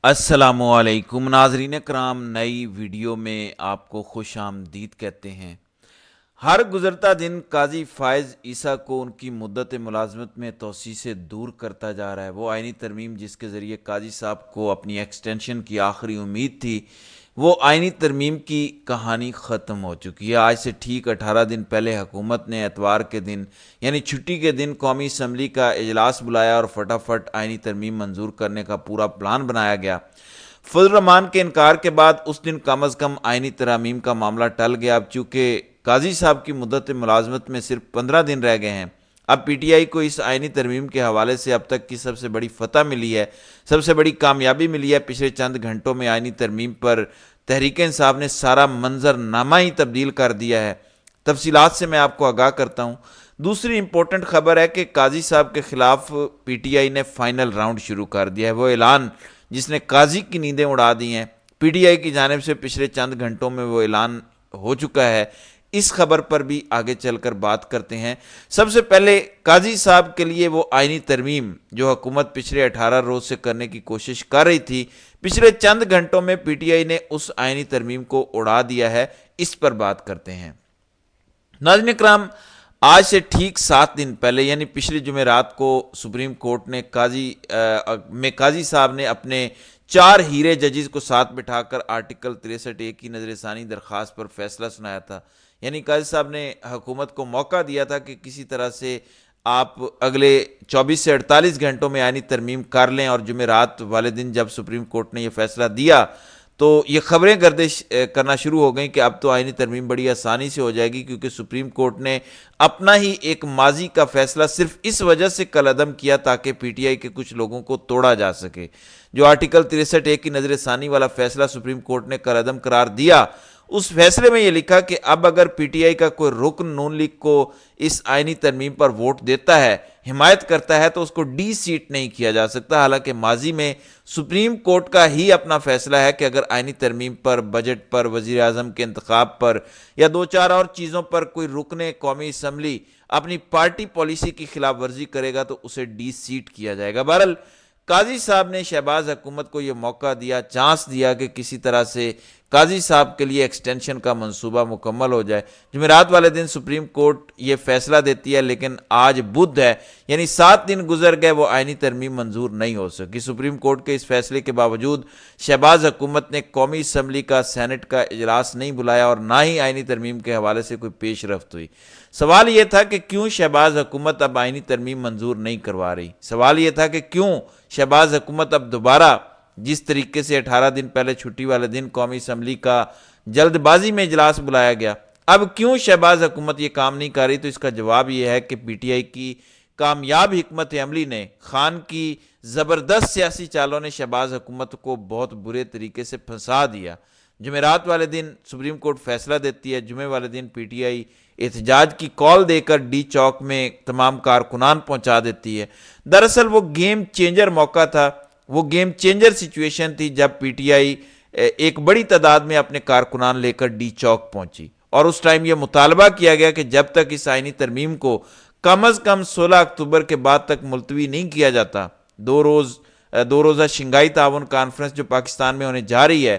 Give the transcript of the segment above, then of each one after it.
السلام علیکم ناظرین کرام، نئی ویڈیو میں آپ کو خوش آمدید کہتے ہیں۔ ہر گزرتا دن قاضی فائز عیسیٰ کو ان کی مدت ملازمت میں توسیع سے دور کرتا جا رہا ہے۔ وہ آئینی ترمیم جس کے ذریعے قاضی صاحب کو اپنی ایکسٹینشن کی آخری امید تھی، وہ آئینی ترمیم کی کہانی ختم ہو چکی ہے۔ آج سے ٹھیک 18 دن پہلے حکومت نے اتوار کے دن یعنی چھٹی کے دن قومی اسمبلی کا اجلاس بلایا اور فٹافٹ آئینی ترمیم منظور کرنے کا پورا پلان بنایا گیا۔ فضل الرحمان کے انکار کے بعد اس دن کم از کم آئینی ترامیم کا معاملہ ٹل گیا۔ اب چونکہ قاضی صاحب کی مدت ملازمت میں صرف 15 دن رہ گئے ہیں، اب پی ٹی آئی کو اس آئینی ترمیم کے حوالے سے اب تک کی سب سے بڑی فتح ملی ہے، سب سے بڑی کامیابی ملی ہے۔ پچھلے چند گھنٹوں میں آئینی ترمیم پر تحریک انصاف نے سارا منظر نامہ ہی تبدیل کر دیا ہے۔ تفصیلات سے میں آپ کو آگاہ کرتا ہوں۔ دوسری امپورٹنٹ خبر ہے کہ قاضی صاحب کے خلاف پی ٹی آئی نے فائنل راؤنڈ شروع کر دیا ہے۔ وہ اعلان جس نے قاضی کی نیندیں اڑا دی ہیں، پی ٹی آئی کی جانب سے پچھلے چند گھنٹوں میں وہ اعلان ہو چکا ہے۔ اس خبر پر بھی آگے چل کر بات کرتے ہیں۔ سب سے پہلے قاضی صاحب کے لیے وہ آئینی ترمیم جو حکومت پچھلے 18 روز سے کرنے کی کوشش کر رہی تھی، پچھلے چند گھنٹوں میں پی ٹی آئی نے اس آئینی ترمیم کو اڑا دیا ہے۔ اس پر بات کرتے ہیں۔ ناظرین اکرام، آج سے ٹھیک 7 دن پہلے یعنی پچھلی جمعرات کو سپریم کورٹ نے قاضی صاحب نے اپنے 4 ہیرے ججز کو ساتھ بٹھا کر آرٹیکل 63(a) کی نظر ثانی درخواست پر فیصلہ سنایا تھا۔ یعنی قاضی صاحب نے حکومت کو موقع دیا تھا کہ کسی طرح سے آپ اگلے 24 سے 48 گھنٹوں میں آئینی ترمیم کر لیں، اور جمعرات والے دن جب سپریم کورٹ نے یہ فیصلہ دیا تو یہ خبریں گردش کرنا شروع ہو گئیں کہ اب تو آئینی ترمیم بڑی آسانی سے ہو جائے گی، کیونکہ سپریم کورٹ نے اپنا ہی ایک ماضی کا فیصلہ صرف اس وجہ سے کالعدم کیا تاکہ پی ٹی آئی کے کچھ لوگوں کو توڑا جا سکے۔ جو آرٹیکل 63(a) کی نظر ثانی والا فیصلہ سپریم کورٹ نے کالعدم قرار دیا، اس فیصلے میں یہ لکھا کہ اب اگر پی ٹی آئی کا کوئی رکن نون لیگ کو اس آئینی ترمیم پر ووٹ دیتا ہے، حمایت کرتا ہے، تو اس کو ڈی سیٹ نہیں کیا جا سکتا۔ حالانکہ ماضی میں سپریم کورٹ کا ہی اپنا فیصلہ ہے کہ اگر آئینی ترمیم پر، بجٹ پر، وزیر اعظم کے انتخاب پر یا 2-4 اور چیزوں پر کوئی رکن قومی اسمبلی اپنی پارٹی پالیسی کی خلاف ورزی کرے گا تو اسے ڈی سیٹ کیا جائے گا۔ بہرحال قاضی صاحب نے شہباز حکومت کو یہ موقع دیا، چانس دیا کہ کسی طرح سے قاضی صاحب کے لیے ایکسٹینشن کا منصوبہ مکمل ہو جائے۔ جمعرات والے دن سپریم کورٹ یہ فیصلہ دیتی ہے، لیکن آج بدھ ہے، یعنی 7 دن گزر گئے، وہ آئینی ترمیم منظور نہیں ہو سکی۔ سپریم کورٹ کے اس فیصلے کے باوجود شہباز حکومت نے قومی اسمبلی کا، سینٹ کا اجلاس نہیں بلایا اور نہ ہی آئینی ترمیم کے حوالے سے کوئی پیش رفت ہوئی۔ سوال یہ تھا کہ کیوں شہباز حکومت اب آئینی ترمیم منظور نہیں کروا رہی؟ سوال یہ تھا کہ کیوں شہباز حکومت اب دوبارہ جس طریقے سے 18 دن پہلے چھٹی والے دن قومی اسمبلی کا جلد بازی میں اجلاس بلایا گیا، اب کیوں شہباز حکومت یہ کام نہیں کر رہی؟ تو اس کا جواب یہ ہے کہ پی ٹی آئی کی کامیاب حکمت عملی نے، خان کی زبردست سیاسی چالوں نے شہباز حکومت کو بہت برے طریقے سے پھنسا دیا۔ جمعرات والے دن سپریم کورٹ فیصلہ دیتی ہے، جمعے والے دن پی ٹی آئی احتجاج کی کال دے کر ڈی چوک میں تمام کارکنان پہنچا دیتی ہے۔ دراصل وہ گیم چینجر موقع تھا، وہ گیم چینجر سچویشن تھی جب پی ٹی آئی ایک بڑی تعداد میں اپنے کارکنان لے کر ڈی چوک پہنچی، اور اس ٹائم یہ مطالبہ کیا گیا کہ جب تک اس آئینی ترمیم کو کم از کم 16 اکتوبر کے بعد تک ملتوی نہیں کیا جاتا، دو روزہ شنگھائی تعاون کانفرنس جو پاکستان میں ہونے جا رہی ہے،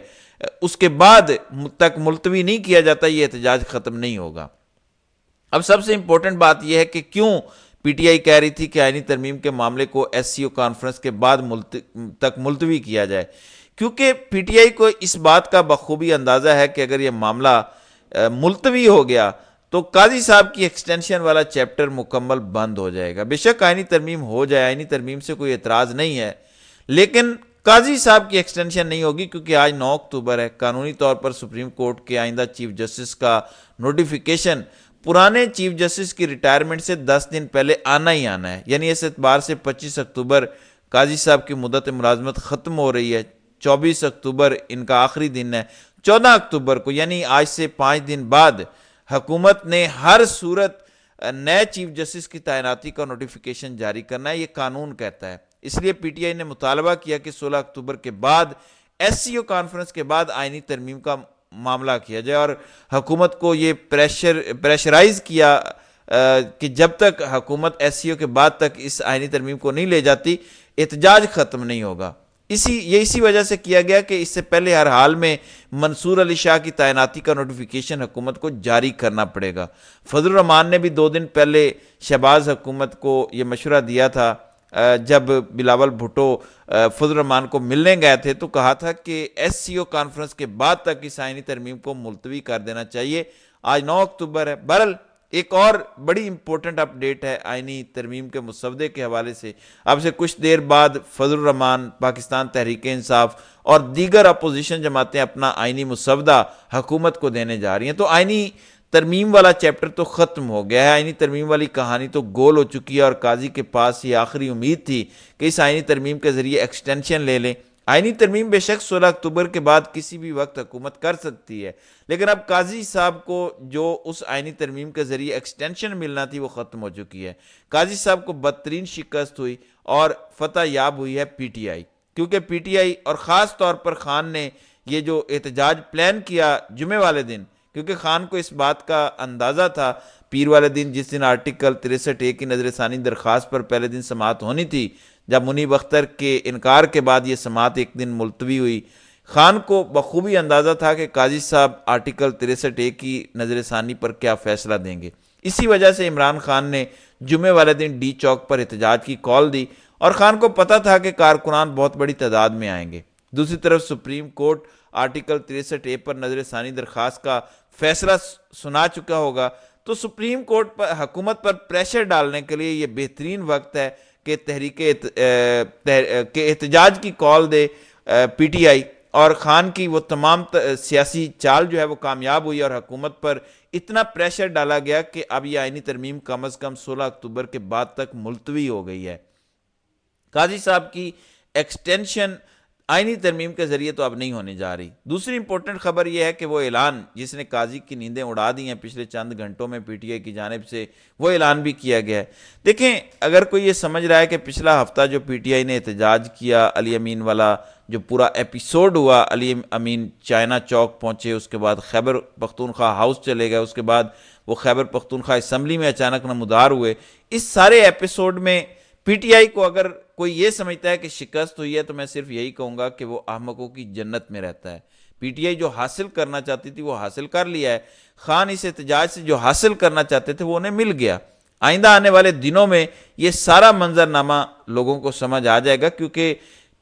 اس کے بعد تک ملتوی نہیں کیا جاتا، یہ احتجاج ختم نہیں ہوگا۔ اب سب سے امپورٹنٹ بات یہ ہے کہ کیوں پی ٹی آئی کہہ رہی تھی کہ آئینی ترمیم کے معاملے کو ایس سی او کانفرنس کے بعد تک ملتوی کیا جائے؟ کیونکہ پی ٹی آئی کو اس بات کا بخوبی اندازہ ہے کہ اگر یہ معاملہ ملتوی ہو گیا تو قاضی صاحب کی ایکسٹینشن والا چیپٹر مکمل بند ہو جائے گا۔ بے شک آئینی ترمیم ہو جائے، آئینی ترمیم سے کوئی اعتراض نہیں ہے، لیکن قاضی صاحب کی ایکسٹینشن نہیں ہوگی، کیونکہ آج 9 اکتوبر ہے۔ قانونی طور پر سپریم کورٹ کے آئندہ چیف جسٹس کا نوٹیفیکیشن پرانے چیف جسٹس کی ریٹائرمنٹ سے 10 دن پہلے آنا ہی آنا ہے، یعنی اس اعتبار سے 25 اکتوبر قاضی صاحب کی مدت ملازمت ختم ہو رہی ہے، 24 اکتوبر ان کا آخری دن ہے۔ 14 اکتوبر کو یعنی آج سے 5 دن بعد حکومت نے ہر صورت نئے چیف جسٹس کی تعیناتی کا نوٹیفیکیشن جاری کرنا ہے، یہ قانون کہتا ہے۔ اس لیے پی ٹی آئی نے مطالبہ کیا کہ 16 اکتوبر کے بعد ایس سی او کانفرنس کے بعد آئینی ترمیم کا معاملہ کیا جائے، اور حکومت کو یہ پریشرائز کیا کہ جب تک حکومت ایس سی او کے بعد تک اس آئینی ترمیم کو نہیں لے جاتی، احتجاج ختم نہیں ہوگا۔ اسی وجہ سے کیا گیا کہ اس سے پہلے ہر حال میں منصور علی شاہ کی تعیناتی کا نوٹیفیکیشن حکومت کو جاری کرنا پڑے گا۔ فضل الرحمان نے بھی 2 دن پہلے شہباز حکومت کو یہ مشورہ دیا تھا، جب بلاول بھٹو فضل الرحمان کو ملنے گئے تھے تو کہا تھا کہ ایس سی او کانفرنس کے بعد تک اس آئینی ترمیم کو ملتوی کر دینا چاہیے۔ آج 9 اکتوبر ہے۔ بہرحال ایک اور بڑی امپورٹنٹ اپڈیٹ ہے آئینی ترمیم کے مسودے کے حوالے سے۔ اب سے کچھ دیر بعد فضل الرحمان، پاکستان تحریک انصاف اور دیگر اپوزیشن جماعتیں اپنا آئینی مسودہ حکومت کو دینے جا رہی ہیں۔ تو آئینی ترمیم والا چیپٹر تو ختم ہو گیا ہے، آئینی ترمیم والی کہانی تو گول ہو چکی ہے، اور قاضی کے پاس یہ آخری امید تھی کہ اس آئینی ترمیم کے ذریعے ایکسٹینشن لے لیں۔ آئینی ترمیم بے شک 16 اکتوبر کے بعد کسی بھی وقت حکومت کر سکتی ہے، لیکن اب قاضی صاحب کو جو اس آئینی ترمیم کے ذریعے ایکسٹینشن ملنا تھی وہ ختم ہو چکی ہے۔ قاضی صاحب کو بدترین شکست ہوئی اور فتح یاب ہوئی ہے پی ٹی آئی، کیونکہ پی ٹی آئی اور خاص طور پر خان نے یہ جو احتجاج پلان کیا جمعے والے دن، کیونکہ خان کو اس بات کا اندازہ تھا پیر والے دن، جس دن آرٹیکل 63A کی نظر ثانی درخواست پر پہلے دن سماعت ہونی تھی، جب منیب اختر کے انکار کے بعد یہ سماعت ایک دن ملتوی ہوئی، خان کو بخوبی اندازہ تھا کہ قاضی صاحب آرٹیکل 63A کی نظر ثانی پر کیا فیصلہ دیں گے۔ اسی وجہ سے عمران خان نے جمعے والے دن ڈی چوک پر احتجاج کی کال دی، اور خان کو پتہ تھا کہ کارکنان بہت بڑی تعداد میں آئیں گے۔ دوسری طرف سپریم کورٹ آرٹیکل 63A پر نظر ثانی درخواست کا فیصلہ سنا چکا ہوگا، تو سپریم کورٹ پر حکومت پر پریشر ڈالنے کے لیے یہ بہترین وقت ہے کہ احتجاج کی کال دے پی ٹی آئی، اور خان کی وہ تمام سیاسی چال جو ہے وہ کامیاب ہوئی، اور حکومت پر اتنا پریشر ڈالا گیا کہ اب یہ آئینی ترمیم کم از کم 16 اکتوبر کے بعد تک ملتوی ہو گئی ہے۔ قاضی صاحب کی ایکسٹینشن آئینی ترمیم کے ذریعے تو اب نہیں ہونے جا رہی۔ دوسری امپورٹنٹ خبر یہ ہے کہ وہ اعلان جس نے قاضی کی نیندیں اڑا دی ہیں پچھلے چند گھنٹوں میں پی ٹی آئی کی جانب سے، وہ اعلان بھی کیا گیا ہے۔ دیکھیں، اگر کوئی یہ سمجھ رہا ہے کہ پچھلا ہفتہ جو پی ٹی آئی نے احتجاج کیا، علی امین والا جو پورا ایپیسوڈ ہوا، علی امین چائنا چوک پہنچے، اس کے بعد خیبر پختونخوا ہاؤس چلے گئے، اس کے بعد وہ خیبر پختونخوا اسمبلی میں اچانک نمودار ہوئے، اس سارے ایپیسوڈ میں پی ٹی آئی کو اگر کوئی یہ سمجھتا ہے کہ شکست ہوئی ہے تو میں صرف یہی کہوں گا کہ وہ احمقوں کی جنت میں رہتا ہے۔ پی ٹی آئی جو حاصل کرنا چاہتی تھی وہ حاصل کر لیا ہے۔ خان اس احتجاج سے جو حاصل کرنا چاہتے تھے وہ انہیں مل گیا۔ آئندہ آنے والے دنوں میں یہ سارا منظرنامہ لوگوں کو سمجھ آ جائے گا، کیونکہ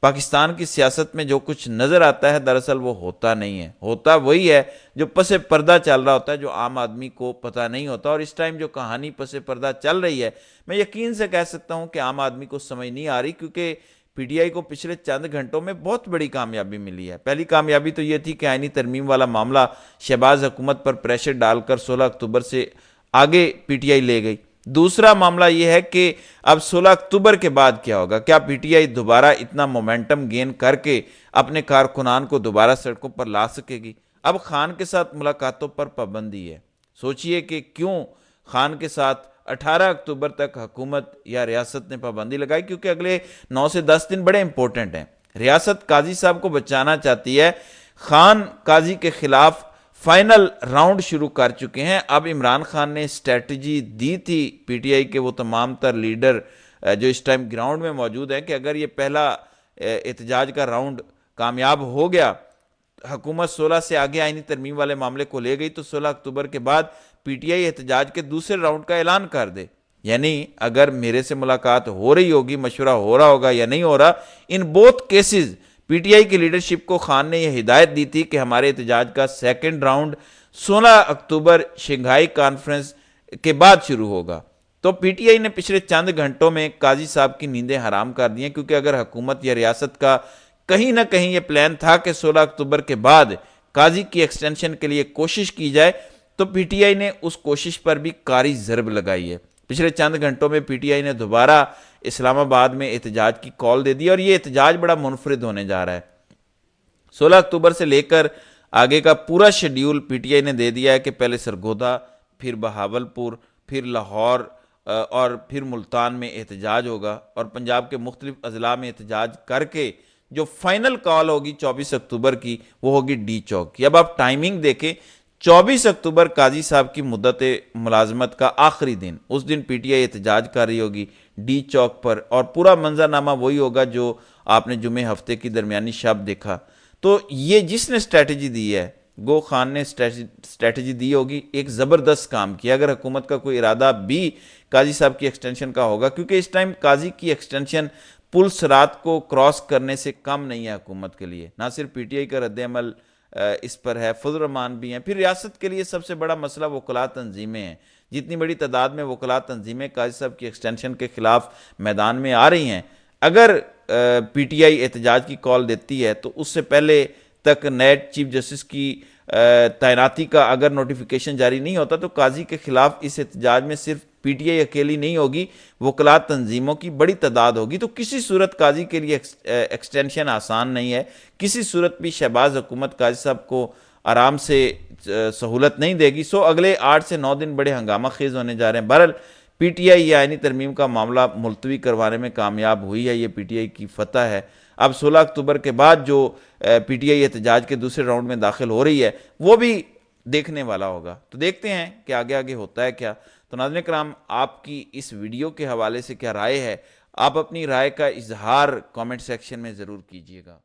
پاکستان کی سیاست میں جو کچھ نظر آتا ہے دراصل وہ ہوتا نہیں ہے، ہوتا وہی ہے جو پس پردہ چل رہا ہوتا ہے، جو عام آدمی کو پتہ نہیں ہوتا۔ اور اس ٹائم جو کہانی پس پردہ چل رہی ہے، میں یقین سے کہہ سکتا ہوں کہ عام آدمی کو سمجھ نہیں آ رہی، کیونکہ پی ٹی آئی کو پچھلے چند گھنٹوں میں بہت بڑی کامیابی ملی ہے۔ پہلی کامیابی تو یہ تھی کہ آئینی ترمیم والا معاملہ شہباز حکومت پر پریشر ڈال کر 16 اکتوبر سے آگے پی ٹی آئی لے گئی۔ دوسرا معاملہ یہ ہے کہ اب 16 اکتوبر کے بعد کیا ہوگا؟ کیا پی ٹی آئی دوبارہ اتنا مومنٹم گین کر کے اپنے کارکنان کو دوبارہ سڑکوں پر لا سکے گی؟ اب خان کے ساتھ ملاقاتوں پر پابندی ہے۔ سوچئے کہ کیوں خان کے ساتھ 18 اکتوبر تک حکومت یا ریاست نے پابندی لگائی، کیونکہ اگلے 9 سے 10 دن بڑے امپورٹنٹ ہیں۔ ریاست قاضی صاحب کو بچانا چاہتی ہے، خان قاضی کے خلاف فائنل راؤنڈ شروع کر چکے ہیں۔ اب عمران خان نے اسٹریٹجی دی تھی پی ٹی آئی کے وہ تمام تر لیڈر جو اس ٹائم گراؤنڈ میں موجود ہیں کہ اگر یہ پہلا احتجاج کا راؤنڈ کامیاب ہو گیا، حکومت 16 سے آگے آئینی ترمیم والے معاملے کو لے گئی، تو 16 اکتوبر کے بعد پی ٹی آئی احتجاج کے دوسرے راؤنڈ کا اعلان کر دے۔ یعنی اگر میرے سے ملاقات ہو رہی ہوگی، مشورہ ہو رہا ہوگا یا نہیں ہو رہا، in both cases P T I کی لیڈرشپ کو خان نے یہ ہدایت دی تھی کہ ہمارے احتجاج کا سیکنڈ راؤنڈ 16 اکتوبر شنگھائی کانفرنس کے بعد شروع ہوگا۔ تو پی ٹی آئی نے پچھلے چند گھنٹوں میں قاضی صاحب کی نیندیں حرام کر دی ہیں، کیونکہ اگر حکومت یا ریاست کا کہیں نہ کہیں یہ پلان تھا کہ 16 اکتوبر کے بعد قاضی کی ایکسٹینشن کے لیے کوشش کی جائے، تو پی ٹی آئی نے اس کوشش پر بھی کاری ضرب لگائی ہے۔ پچھلے چند گھنٹوں میں پی ٹی آئی نے دوبارہ اسلام آباد میں احتجاج کی کال دے دی، اور یہ احتجاج بڑا منفرد ہونے جا رہا ہے۔ 16 اکتوبر سے لے کر آگے کا پورا شیڈیول پی ٹی آئی نے دے دیا ہے کہ پہلے سرگودا، پھر بہاولپور، پھر لاہور اور پھر ملتان میں احتجاج ہوگا، اور پنجاب کے مختلف اضلاع میں احتجاج کر کے جو فائنل کال ہوگی 24 اکتوبر کی وہ ہوگی ڈی چوک کی۔ اب آپ ٹائمنگ دیکھیں، 24 اکتوبر قاضی صاحب کی مدت ملازمت کا آخری دن، اس دن پی ٹی آئی احتجاج کر رہی ہوگی ڈی چوک پر، اور پورا منظرنامہ وہی ہوگا جو آپ نے جمعہ ہفتے کی درمیانی شب دیکھا، تو یہ جس نے اسٹریٹجی دی ہے، گو خان نے اسٹریٹجی دی ہوگی، ایک زبردست کام کیا۔ اگر حکومت کا کوئی ارادہ بھی قاضی صاحب کی ایکسٹینشن کا ہوگا، کیونکہ اس ٹائم قاضی کی ایکسٹینشن پل صراط کو کراس کرنے سے کم نہیں ہے حکومت کے لیے، نہ صرف پی ٹی آئی کا رد عمل اس پر ہے، فضل الرحمان بھی ہیں، پھر ریاست کے لیے سب سے بڑا مسئلہ وکلاء تنظیمیں ہیں۔ جتنی بڑی تعداد میں وکلاء تنظیمیں قاضی صاحب کی ایکسٹینشن کے خلاف میدان میں آ رہی ہیں، اگر پی ٹی آئی احتجاج کی کال دیتی ہے تو اس سے پہلے تک نئے چیف جسٹس کی تعیناتی کا اگر نوٹیفیکیشن جاری نہیں ہوتا تو قاضی کے خلاف اس احتجاج میں صرف پی ٹی آئی اکیلی نہیں ہوگی، وکلاء تنظیموں کی بڑی تعداد ہوگی۔ تو کسی صورت قاضی کے لیے ایکسٹینشن آسان نہیں ہے، کسی صورت بھی شہباز حکومت قاضی صاحب کو آرام سے سہولت نہیں دے گی۔ سو اگلے 8 سے 9 دن بڑے ہنگامہ خیز ہونے جا رہے ہیں۔ بہرحال پی ٹی آئی یہ آئینی ترمیم کا معاملہ ملتوی کروانے میں کامیاب ہوئی ہے، یہ پی ٹی آئی کی فتح ہے۔ اب 16 اکتوبر کے بعد جو پی ٹی آئی احتجاج کے دوسرے راؤنڈ میں داخل ہو رہی ہے وہ بھی دیکھنے والا ہوگا، تو دیکھتے ہیں کہ آگے آگے ہوتا ہے کیا۔ تو ناظرین کرام، آپ کی اس ویڈیو کے حوالے سے کیا رائے ہے؟ آپ اپنی رائے کا اظہار کامنٹ سیکشن میں ضرور کیجیے گا۔